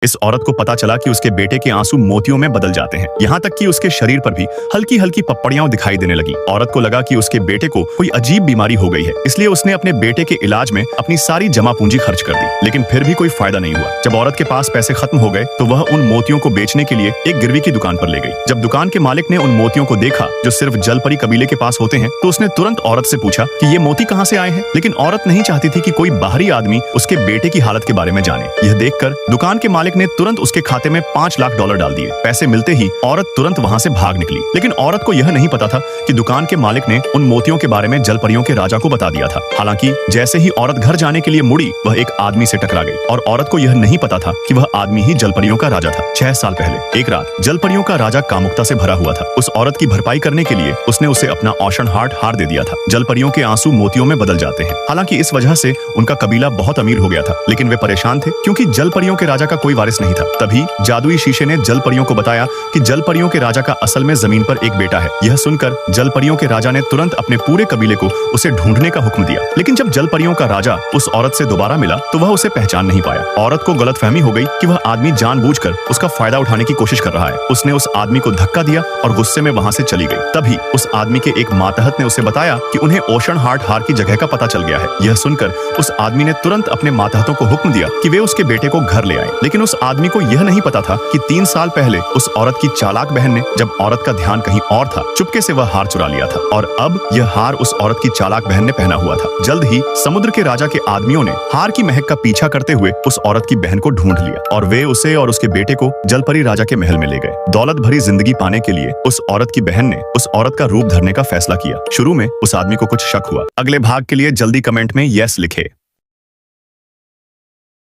इस औरत को पता चला कि उसके बेटे के आंसू मोतियों में बदल जाते हैं। यहाँ तक कि उसके शरीर पर भी हल्की हल्की पपड़ियां दिखाई देने लगी। औरत को लगा कि उसके बेटे को कोई अजीब बीमारी हो गई है, इसलिए उसने अपने बेटे के इलाज में अपनी सारी जमा पूंजी खर्च कर दी, लेकिन फिर भी कोई फायदा नहीं हुआ। जब औरत के पास पैसे खत्म हो गए तो वह उन मोतियों को बेचने के लिए एक गिरवी की दुकान पर ले गई। जब दुकान के मालिक ने उन मोतियों को देखा जो सिर्फ जलपरी कबीले के पास होते हैं, तो उसने तुरंत औरत से पूछा कि ये मोती कहाँ से आए हैं। लेकिन औरत नहीं चाहती थी कि कोई बाहरी आदमी उसके बेटे की हालत के बारे में जाने। यह देखकर दुकान के मालिक ने तुरंत उसके खाते में $5 लाख डाल दिए। पैसे मिलते ही औरत तुरंत वहां से भाग निकली। लेकिन औरत को यह नहीं पता था कि दुकान के मालिक ने उन मोतियों के बारे में जलपरियों के राजा को बता दिया था। हालांकि जैसे ही औरत घर जाने के लिए मुड़ी, वह एक आदमी से टकरा गई और औरत को यह नहीं पता था कि वह आदमी ही जलपरियों का राजा था। 6 साल पहले एक रात जलपरियों का राजा कामुकता से भरा हुआ था। उस औरत की भरपाई करने के लिए उसने उसे अपना औषण हार दे दिया था। जलपरियों के आंसू मोतियों में बदल जाते हैं। हालांकि इस वजह से उनका कबीला बहुत अमीर हो गया था, लेकिन वे परेशान थे क्योंकि जलपरियों के राजा का कोई वारिस नहीं था। तभी जादुई शीशे ने जलपरियों को बताया कि जलपरियों के राजा का असल में जमीन पर एक बेटा है। यह सुनकर जलपरियों के राजा ने तुरंत अपने पूरे कबीले को उसे ढूंढने का हुक्म दिया। लेकिन जब जलपरियों का राजा उस औरत से दोबारा मिला तो वह उसे पहचान नहीं पाया। औरत को गलतफहमी हो गई कि वह आदमी जानबूझकर उसका फायदा उठाने की कोशिश कर रहा है। उसने उस आदमी को धक्का दिया और गुस्से में वहां से चली गई। तभी उस आदमी के एक मातहत ने उसे बताया कि उन्हें ओशन हार की जगह का पता चल गया है। यह सुनकर उस आदमी ने तुरंत अपने मातहतों को हुक्म दिया कि वे उसके बेटे को घर ले आए। लेकिन उस आदमी को यह नहीं पता था कि 3 साल पहले उस औरत की चालाक बहन ने, जब औरत का ध्यान कहीं और था, चुपके से वह हार चुरा लिया था और अब यह हार उस औरत की चालाक बहन ने पहना हुआ था। जल्द ही समुद्र के राजा के आदमियों ने हार की महक का पीछा करते हुए उस औरत की बहन को ढूंढ लिया और वे उसे और उसके बेटे को जलपरी राजा के महल में ले गए। दौलत भरी जिंदगी पाने के लिए उस औरत की बहन ने उस औरत का रूप धरने का फैसला किया। शुरू में उस आदमी को कुछ शक हुआ। अगले भाग के लिए जल्दी कमेंट में यस लिखे।